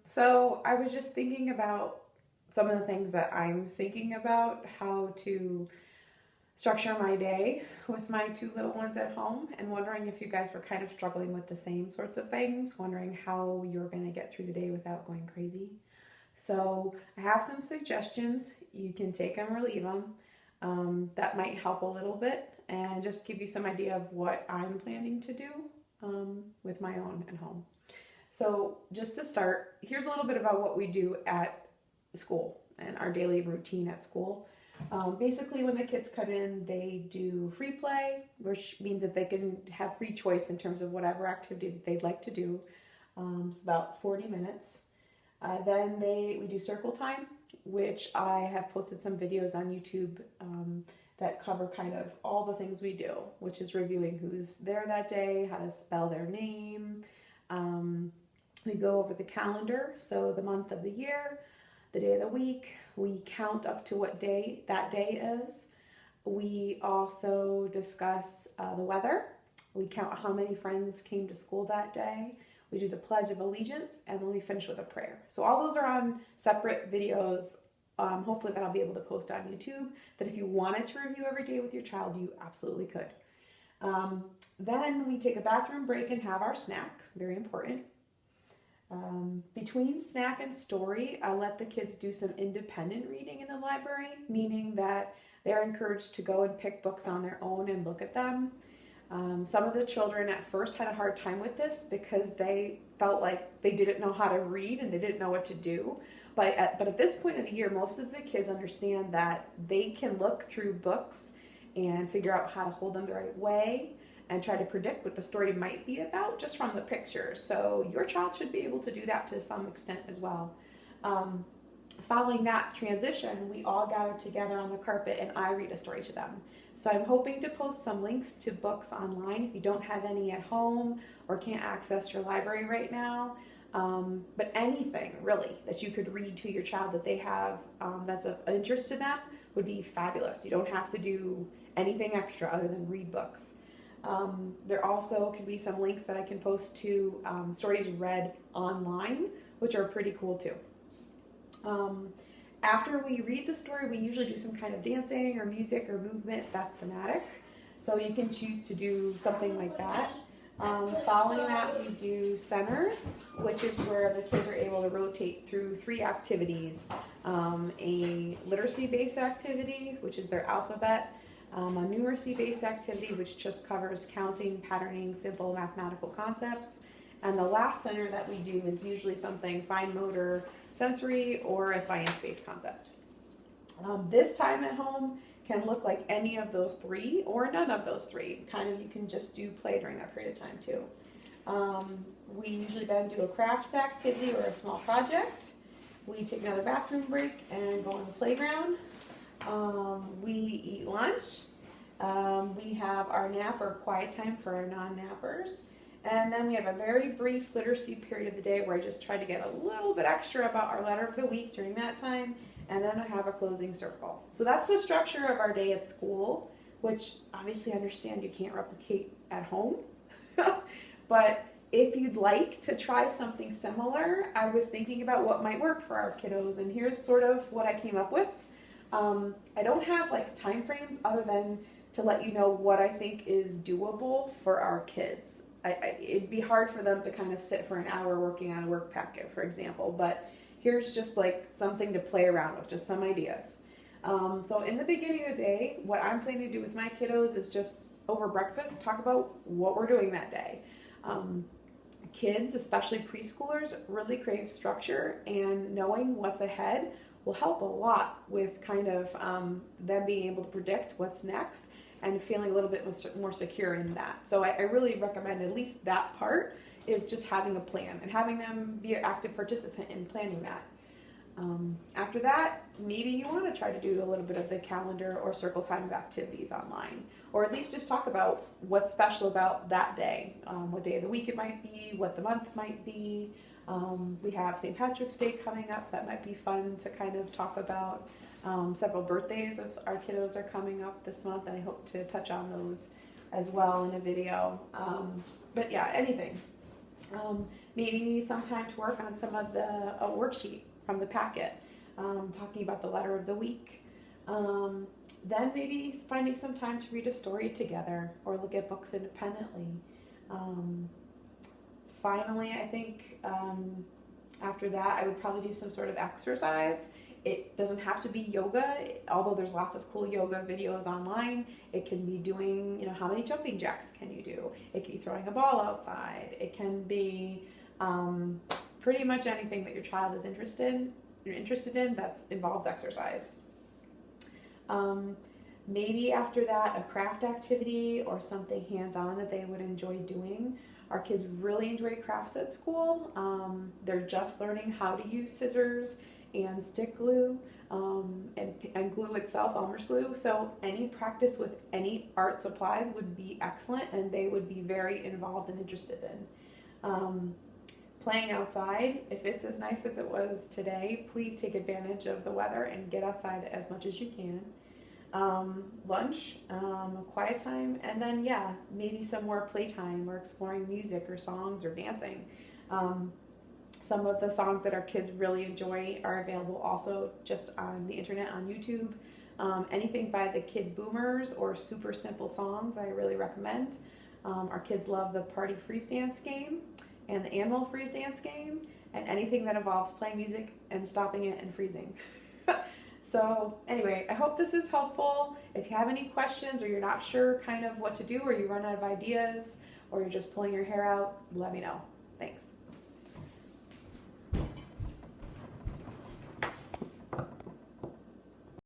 So I was just thinking about some of the things that I'm thinking about how to structure my day with my two little ones at home, and wondering if you guys were kind of struggling with the same sorts of things, wondering how you're going to get through the day without going crazy. So I have some suggestions. You can take them or leave them. That might help a little bit and just give you some idea of what I'm planning to do with my own at home. So, just to start, here's a little bit about what we do at school and our daily routine at school. Basically, when the kids come in, they do free play, which means that they can have free choice in terms of whatever activity that they'd like to do. It's about 40 minutes. Then we do circle time, which I have posted some videos on YouTube that cover kind of all the things we do, which is reviewing who's there that day, how to spell their name. We go over the calendar, so the month of the year, the day of the week. We count up to what day that day is. We also discuss the weather. We count how many friends came to school that day. We do the Pledge of Allegiance, and then we finish with a prayer. So all those are on separate videos. Hopefully that I'll be able to post on YouTube, that if you wanted to review every day with your child, you absolutely could. Then we take a bathroom break and have our snack, very important. Between snack and story, I let the kids do some independent reading in the library, meaning that they're encouraged to go and pick books on their own and look at them. Some of the children at first had a hard time with this because they felt like they didn't know how to read and they didn't know what to do. But at this point of the year, most of the kids understand that they can look through books and figure out how to hold them the right way and try to predict what the story might be about just from the pictures. So your child should be able to do that to some extent as well. Following that transition, we all gather together on the carpet and I read a story to them. So I'm hoping to post some links to books online if you don't have any at home or can't access your library right now. But anything really that you could read to your child that they have that's of interest to them would be fabulous. You don't have to do anything extra other than read books. There also can be some links that I can post to stories read online, which are pretty cool too. After we read the story, we usually do some kind of dancing or music or movement that's thematic. So you can choose to do something like that. Following that, we do centers, which is where the kids are able to rotate through 3 activities. A literacy-based activity, which is their alphabet. A numeracy-based activity, which just covers counting, patterning, simple mathematical concepts. And the last center that we do is usually something fine motor, sensory, or a science-based concept. This time at home can look like any of those 3 or none of those 3. Kind of, you can just do play during that period of time too. We usually then do a craft activity or a small project. We take another bathroom break and go on the playground. We eat lunch. We have our nap or quiet time for our non-nappers. And then we have a very brief literacy period of the day where I just try to get a little bit extra about our letter of the week during that time. And then I have a closing circle. So that's the structure of our day at school, which obviously I understand you can't replicate at home. But if you'd like to try something similar, I was thinking about what might work for our kiddos. And here's sort of what I came up with. I don't have like time frames other than to let you know what I think is doable for our kids. It'd be hard for them to kind of sit for an hour working on a work packet, for example, but here's just like something to play around with, just some ideas. So in the beginning of the day, what I'm planning to do with my kiddos is just over breakfast, talk about what we're doing that day. Kids, especially preschoolers, really crave structure, and knowing what's ahead will help a lot with kind of them being able to predict what's next and feeling a little bit more secure in that. So I really recommend at least that part is just having a plan and having them be an active participant in planning that. After that, maybe you want to try to do a little bit of the calendar or circle time of activities online, or at least just talk about what's special about that day, what day of the week it might be, what the month might be. We have St. Patrick's Day coming up. That might be fun to kind of talk about. Several birthdays of our kiddos are coming up this month, and I hope to touch on those as well in a video. But yeah, anything. maybe some time to work on some of a worksheet from the packet, talking about the letter of the week. Then maybe finding some time to read a story together or look at books independently. Finally, I think after that, I would probably do some sort of exercise. It doesn't have to be yoga, although there's lots of cool yoga videos online. It can be doing, how many jumping jacks can you do? It can be throwing a ball outside. It can be pretty much anything that your child is interested in that involves exercise. Maybe after that, a craft activity or something hands-on that they would enjoy doing. Our kids really enjoy crafts at school. They're just learning how to use scissors and stick glue and glue itself, Elmer's glue. So any practice with any art supplies would be excellent, and they would be very involved and interested in. Playing outside, if it's as nice as it was today, please take advantage of the weather and get outside as much as you can. Lunch, quiet time, and then maybe some more playtime or exploring music or songs or dancing. Some of the songs that our kids really enjoy are available also just on the internet, on YouTube. Anything by the Kid Boomers or Super Simple Songs I really recommend. Our kids love the Party Freeze Dance game and the Animal Freeze Dance game, and anything that involves playing music and stopping it and freezing. So anyway, I hope this is helpful. If you have any questions or you're not sure kind of what to do, or you run out of ideas, or you're just pulling your hair out, let me know. Thanks.